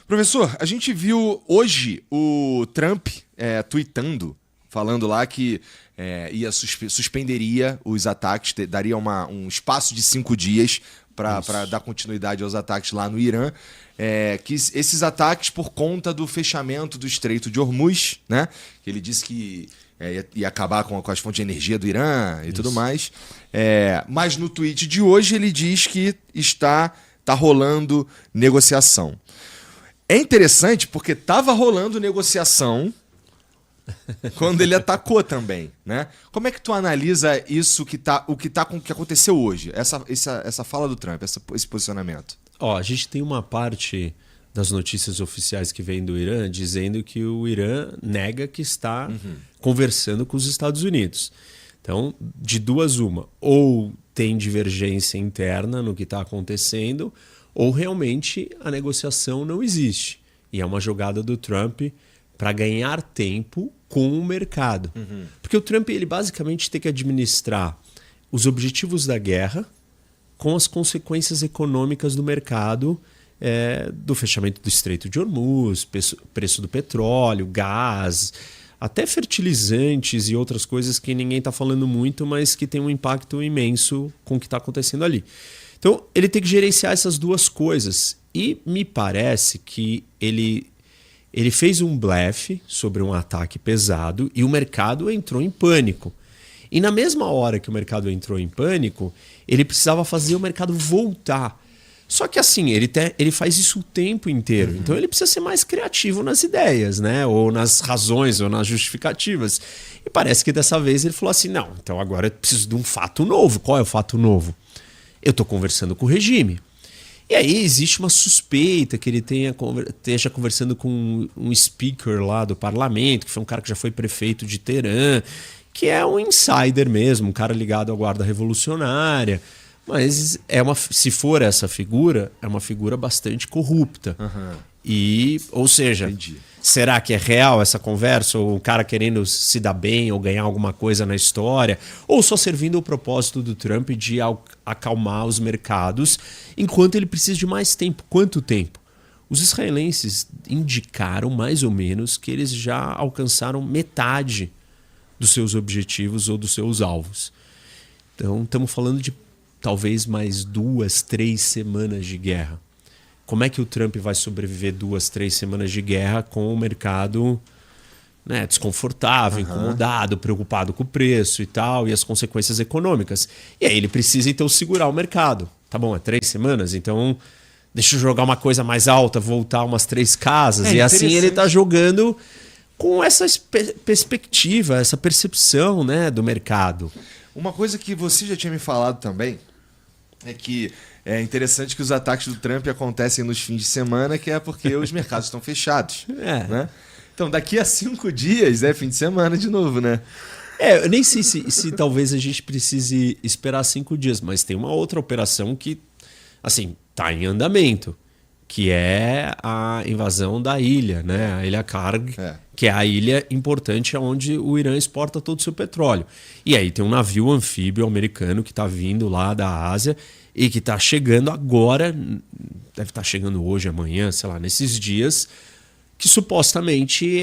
Professor, a gente viu hoje o Trump tweetando, falando lá que suspenderia os ataques, daria um espaço de 5 dias para dar continuidade aos ataques lá no Irã. Que esses ataques por conta do fechamento do Estreito de Hormuz, né? Que ele disse que ia acabar com as fontes de energia do Irã e tudo mais. Mas no tweet de hoje ele diz que está rolando negociação. É interessante porque estava rolando negociação quando ele atacou também, né? Como é que tu analisa isso que aconteceu hoje? Essa fala do Trump, esse posicionamento? A gente tem uma parte das notícias oficiais que vem do Irã dizendo que o Irã nega que está conversando com os Estados Unidos. Então, de duas uma, ou tem divergência interna no que está acontecendo, ou realmente a negociação não existe. E é uma jogada do Trump para ganhar tempo com o mercado. Porque o Trump ele basicamente tem que administrar os objetivos da guerra com as consequências econômicas do mercado, do fechamento do Estreito de Hormuz, preço do petróleo, gás, até fertilizantes e outras coisas que ninguém está falando muito, mas que tem um impacto imenso com o que está acontecendo ali. Então, ele tem que gerenciar essas duas coisas. E me parece que ele fez um blefe sobre um ataque pesado e o mercado entrou em pânico. E na mesma hora que o mercado entrou em pânico, ele precisava fazer o mercado voltar. Só que assim, ele faz isso o tempo inteiro. Então ele precisa ser mais criativo nas ideias, né? Ou nas razões, ou nas justificativas. E parece que dessa vez ele falou assim, não, então agora eu preciso de um fato novo. Qual é o fato novo? Eu estou conversando com o regime. E aí existe uma suspeita que ele esteja conversando com um speaker lá do parlamento, que foi um cara que já foi prefeito de Teherã, que é um insider mesmo, um cara ligado à Guarda Revolucionária. Mas se for essa figura, é uma figura bastante corrupta. Ou seja, entendi. Será que é real essa conversa? Ou o cara querendo se dar bem ou ganhar alguma coisa na história? Ou só servindo o propósito do Trump de acalmar os mercados enquanto ele precisa de mais tempo? Quanto tempo? Os israelenses indicaram mais ou menos que eles já alcançaram metade dos seus objetivos ou dos seus alvos. Então estamos falando de talvez mais 2, 3 semanas de guerra. Como é que o Trump vai sobreviver 2, 3 semanas de guerra com o mercado, né, desconfortável, incomodado, preocupado com o preço e tal, e as consequências econômicas? E aí ele precisa, então, segurar o mercado. Tá bom, 3 semanas, então deixa eu jogar uma coisa mais alta, voltar umas 3 casas. E assim ele está jogando com essa perspectiva, essa percepção, né, do mercado. Uma coisa que você já tinha me falado também é que é interessante que os ataques do Trump acontecem nos fins de semana, que é porque os mercados estão fechados. Né? Então, daqui a 5 dias é fim de semana de novo, né? Eu nem sei se talvez a gente precise esperar 5 dias, mas tem uma outra operação que, assim, está em andamento, que é a invasão da ilha, né? A ilha Karg, que é a ilha importante onde o Irã exporta todo o seu petróleo. E aí tem um navio anfíbio americano que está vindo lá da Ásia e que está chegando agora, deve estar chegando hoje, amanhã, sei lá, nesses dias, que supostamente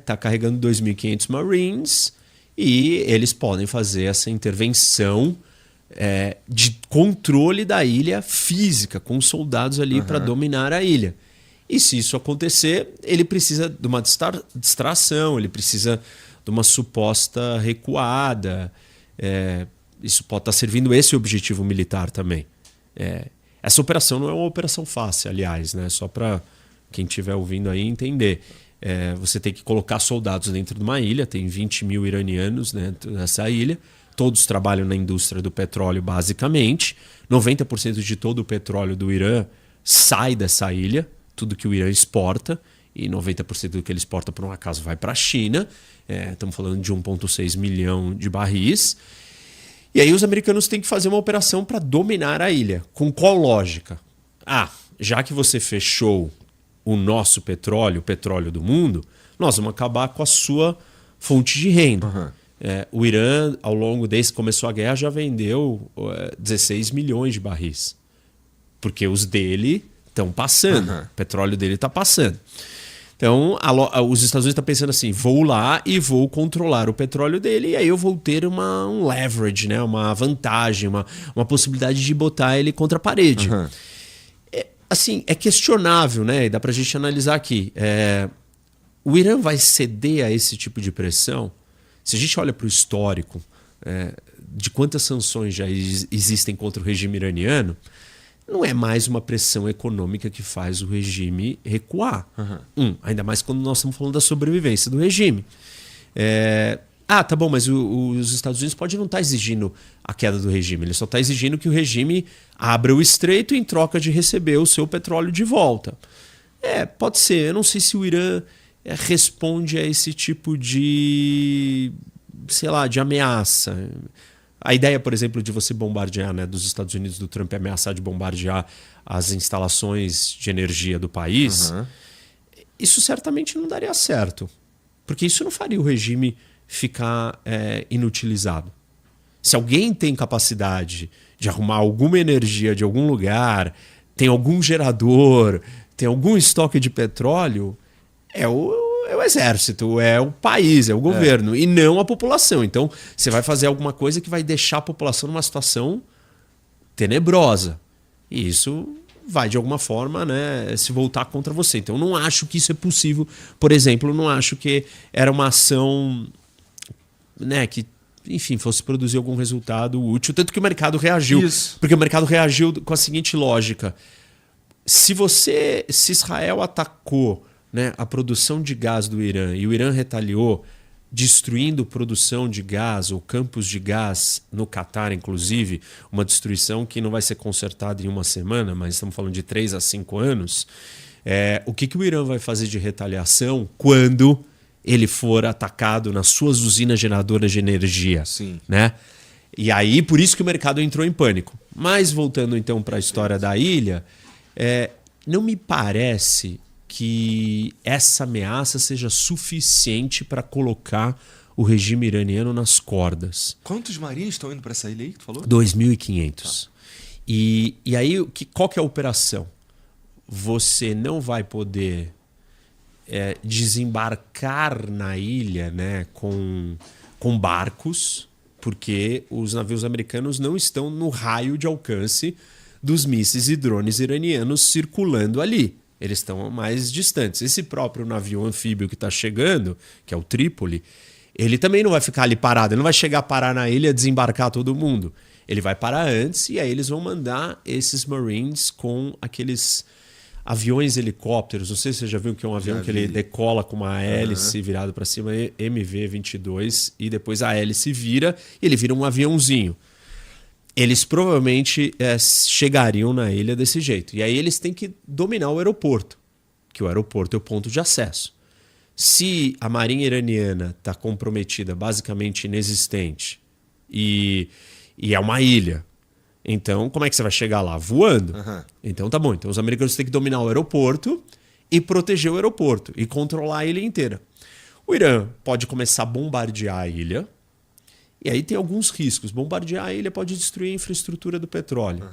tá carregando 2.500 Marines e eles podem fazer essa intervenção de controle da ilha física, com soldados ali para dominar a ilha. E se isso acontecer, ele precisa de uma distração, ele precisa de uma suposta recuada. Isso pode estar servindo esse objetivo militar também. Essa operação não é uma operação fácil, aliás, né? Só para quem estiver ouvindo aí entender. Você tem que colocar soldados dentro de uma ilha, tem 20 mil iranianos dentro dessa ilha, todos trabalham na indústria do petróleo basicamente, 90% de todo o petróleo do Irã sai dessa ilha, tudo que o Irã exporta, e 90% do que ele exporta por um acaso vai para a China, estamos falando de 1,6 milhão de barris. E aí os americanos têm que fazer uma operação para dominar a ilha. Com qual lógica? Já que você fechou o nosso petróleo, o petróleo do mundo, nós vamos acabar com a sua fonte de renda. O Irã, ao longo desde que começou a guerra, já vendeu 16 milhões de barris. Porque os dele estão passando. O petróleo dele está passando. Então, os Estados Unidos estão pensando assim, vou lá e vou controlar o petróleo dele e aí eu vou ter um leverage, né? Uma vantagem, uma possibilidade de botar ele contra a parede. Assim, é questionável, né? E dá pra gente analisar aqui. O Irã vai ceder a esse tipo de pressão? Se a gente olha para o histórico de quantas sanções já existem contra o regime iraniano, não é mais uma pressão econômica que faz o regime recuar. Ainda mais quando nós estamos falando da sobrevivência do regime. Tá bom, mas os Estados Unidos podem não estar exigindo a queda do regime. Ele só está exigindo que o regime abra o estreito em troca de receber o seu petróleo de volta. Pode ser. Eu não sei se o Irã responde a esse tipo de, sei lá, de ameaça. A ideia, por exemplo, de você bombardear, né, dos Estados Unidos, do Trump ameaçar de bombardear as instalações de energia do país, isso certamente não daria certo. Porque isso não faria o regime ficar inutilizado. Se alguém tem capacidade de arrumar alguma energia de algum lugar, tem algum gerador, tem algum estoque de petróleo, é o exército, é o país, é o governo, e não a população. Então, você vai fazer alguma coisa que vai deixar a população numa situação tenebrosa. E isso vai, de alguma forma, né, se voltar contra você. Então, eu não acho que isso é possível. Por exemplo, eu não acho que era uma ação, né, que, enfim, fosse produzir algum resultado útil. Tanto que o mercado reagiu. Isso. Porque o mercado reagiu com a seguinte lógica. Se Israel atacou, né, a produção de gás do Irã e o Irã retaliou destruindo produção de gás ou campos de gás no Catar, inclusive, uma destruição que não vai ser consertada em uma semana, mas estamos falando de 3 a 5 anos, o que o Irã vai fazer de retaliação quando ele for atacado nas suas usinas geradoras de energia? Sim. Né? E aí, por isso que o mercado entrou em pânico. Mas voltando então para a história da ilha, não me parece que essa ameaça seja suficiente para colocar o regime iraniano nas cordas. Quantos marinhos estão indo para essa ilha aí que tu falou? 2.500. E aí, qual que é a operação? Você não vai poder desembarcar na ilha, né, com barcos, porque os navios americanos não estão no raio de alcance dos mísseis e drones iranianos circulando ali. Eles estão mais distantes. Esse próprio navio anfíbio que está chegando, que é o Trípoli, ele também não vai ficar ali parado. Ele não vai chegar a parar na ilha e desembarcar todo mundo. Ele vai parar antes e aí eles vão mandar esses Marines com aqueles aviões helicópteros. Não sei se você já viu que é um avião que ele decola com uma hélice virada para cima, MV-22, e depois a hélice vira e ele vira um aviãozinho. Eles provavelmente chegariam na ilha desse jeito. E aí eles têm que dominar o aeroporto, que o aeroporto é o ponto de acesso. Se a marinha iraniana está comprometida, basicamente inexistente, e é uma ilha, então como é que você vai chegar lá? Voando? Então tá bom. Então os americanos têm que dominar o aeroporto e proteger o aeroporto e controlar a ilha inteira. O Irã pode começar a bombardear a ilha. E aí tem alguns riscos. Bombardear a ilha pode destruir a infraestrutura do petróleo.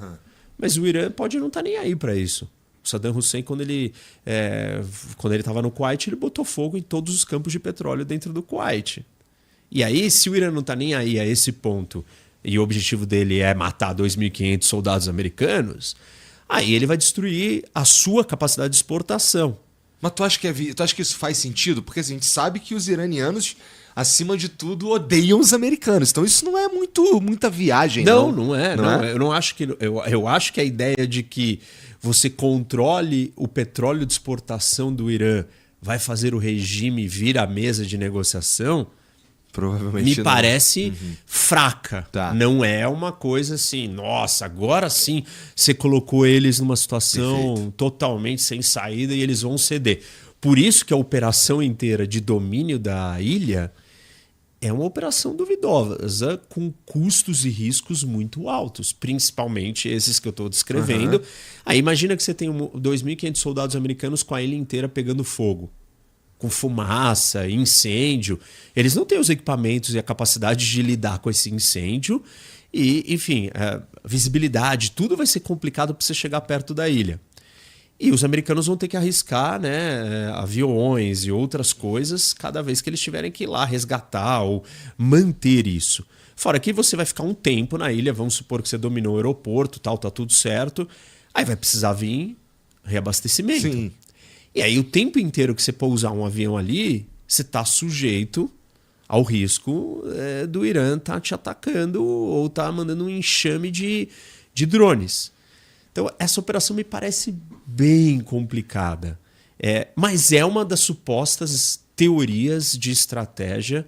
Mas o Irã pode não estar nem aí para isso. O Saddam Hussein, quando ele estava no Kuwait, ele botou fogo em todos os campos de petróleo dentro do Kuwait. E aí, se o Irã não está nem aí a esse ponto, e o objetivo dele é matar 2.500 soldados americanos, aí ele vai destruir a sua capacidade de exportação. Mas tu acha que isso faz sentido? Porque assim, a gente sabe que os iranianos, acima de tudo, odeiam os americanos. Então isso não é muita viagem, não. Não é. Eu não acho que. Eu acho que a ideia de que você controle o petróleo de exportação do Irã vai fazer o regime vir à mesa de negociação, provavelmente me não. Parece fraca. Tá. Não é uma coisa assim, nossa, agora sim você colocou eles numa situação totalmente sem saída e eles vão ceder. Por isso que a operação inteira de domínio da ilha é uma operação duvidosa, com custos e riscos muito altos, principalmente esses que eu estou descrevendo. Aí imagina que você tem 2.500 soldados americanos com a ilha inteira pegando fogo, com fumaça, incêndio. Eles não têm os equipamentos e a capacidade de lidar com esse incêndio. E, enfim, a visibilidade, tudo vai ser complicado para você chegar perto da ilha. E os americanos vão ter que arriscar, né, aviões e outras coisas cada vez que eles tiverem que ir lá resgatar ou manter isso. Fora que você vai ficar um tempo na ilha, vamos supor que você dominou o aeroporto, tal, tá tudo certo. Aí vai precisar vir reabastecimento. Sim. E aí o tempo inteiro que você pousar um avião ali, você está sujeito ao risco do Irã estar te atacando ou estar mandando um enxame de drones. Então, essa operação me parece bem complicada. Mas é uma das supostas teorias de estratégia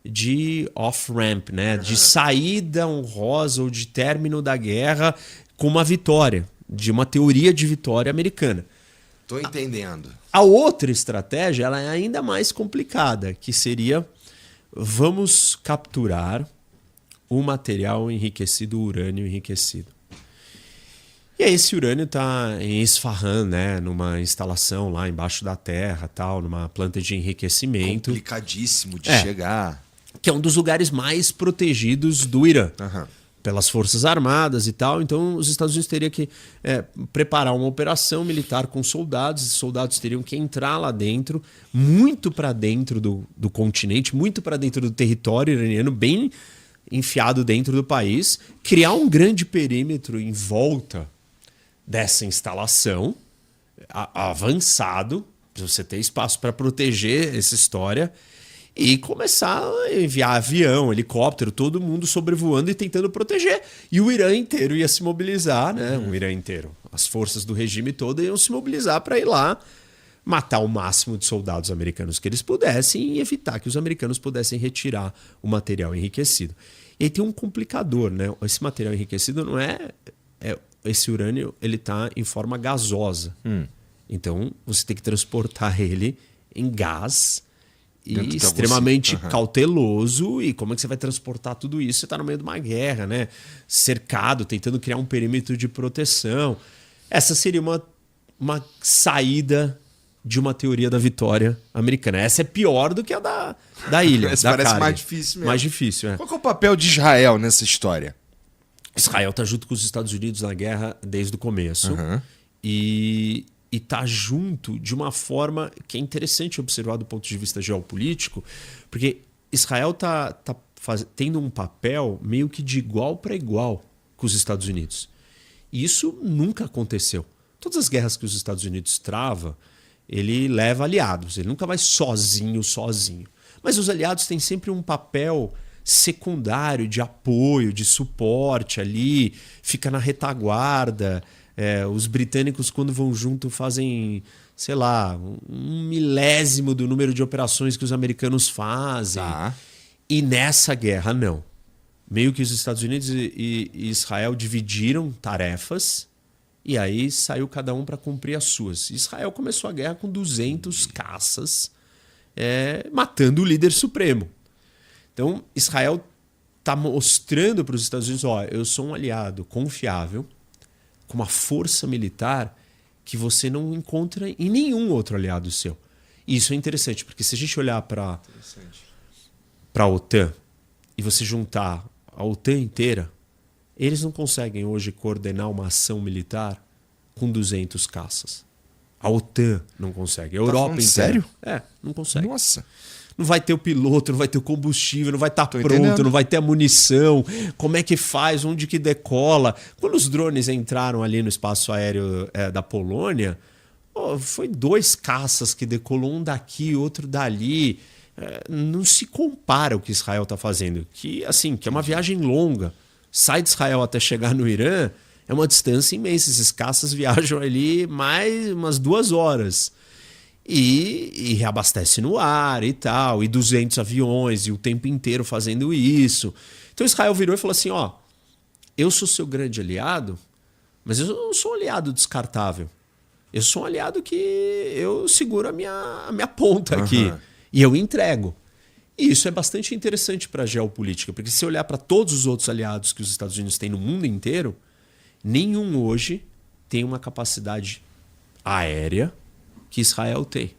de off-ramp, né? De saída honrosa ou de término da guerra com uma vitória, de uma teoria de vitória americana. Tô entendendo. A outra estratégia ela é ainda mais complicada, que seria: vamos capturar o material enriquecido, o urânio enriquecido. E aí esse urânio está em Isfahan, né, numa instalação lá embaixo da terra, tal, numa planta de enriquecimento. Complicadíssimo de chegar. Que é um dos lugares mais protegidos do Irã. Uhum. Pelas Forças Armadas e tal. Então os Estados Unidos teriam que preparar uma operação militar com soldados. Os soldados teriam que entrar lá dentro, muito para dentro do continente, muito para dentro do território iraniano, bem enfiado dentro do país, criar um grande perímetro em volta dessa instalação, avançado, para você ter espaço para proteger essa história, e começar a enviar avião, helicóptero, todo mundo sobrevoando e tentando proteger. E o Irã inteiro ia se mobilizar, né? O Irã inteiro. As forças do regime todo iam se mobilizar para ir lá matar o máximo de soldados americanos que eles pudessem e evitar que os americanos pudessem retirar o material enriquecido. E aí tem um complicador, né? Esse material enriquecido não esse urânio, ele está em forma gasosa. Então, você tem que transportar ele em gás e extremamente cauteloso. E como é que você vai transportar tudo isso? Você está no meio de uma guerra, né? Cercado, tentando criar um perímetro de proteção. Essa seria uma saída de uma teoria da vitória americana. Essa é pior do que a da ilha. Essa parece mais difícil mesmo. Mais difícil, Qual que é o papel de Israel nessa história? Israel está junto com os Estados Unidos na guerra desde o começo. E está junto de uma forma que é interessante observar do ponto de vista geopolítico, porque Israel está tendo um papel meio que de igual para igual com os Estados Unidos. E isso nunca aconteceu. Todas as guerras que os Estados Unidos trava, ele leva aliados, ele nunca vai sozinho. Mas os aliados têm sempre um papel secundário de apoio, de suporte ali, fica na retaguarda. Os britânicos, quando vão junto, fazem, sei lá, 1/1000 do número de operações que os americanos fazem. E nessa guerra, não. Meio que os Estados Unidos e Israel dividiram tarefas e aí saiu cada um para cumprir as suas. Israel começou a guerra com 200 caças, matando o líder supremo. Então, Israel está mostrando para os Estados Unidos: eu sou um aliado confiável, com uma força militar que você não encontra em nenhum outro aliado seu. E isso é interessante, porque se a gente olhar para a OTAN e você juntar a OTAN inteira, eles não conseguem hoje coordenar uma ação militar com 200 caças. A OTAN não consegue. A Europa inteira. Sério? Não consegue. Nossa. Não vai ter o piloto, não vai ter o combustível, não vai estar pronto, não vai ter a munição. Como é que faz? Onde que decola? Quando os drones entraram ali no espaço aéreo da Polônia, foi 2 caças que decolou, um daqui, outro dali. Não se compara o que Israel está fazendo. Que é uma viagem longa. Sai de Israel até chegar no Irã, é uma distância imensa. Esses caças viajam ali mais umas 2 horas. E reabastece no ar e tal, e 200 aviões, e o tempo inteiro fazendo isso. Então Israel virou e falou assim: eu sou seu grande aliado, mas eu não sou um aliado descartável. Eu sou um aliado que eu seguro a minha ponta aqui e eu entrego. E isso é bastante interessante para a geopolítica, porque se você olhar para todos os outros aliados que os Estados Unidos têm no mundo inteiro, nenhum hoje tem uma capacidade aérea que Israel tem.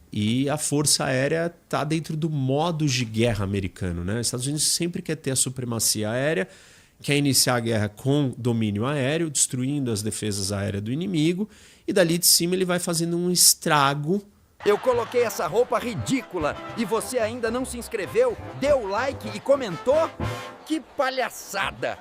E a força aérea está dentro do modus de guerra americano, né? Os Estados Unidos sempre quer ter a supremacia aérea quer iniciar a guerra com domínio aéreo, destruindo as defesas aéreas do inimigo, e dali de cima ele vai fazendo um estrago. Eu coloquei essa roupa ridícula e você ainda não se inscreveu, deu like e comentou? Que palhaçada!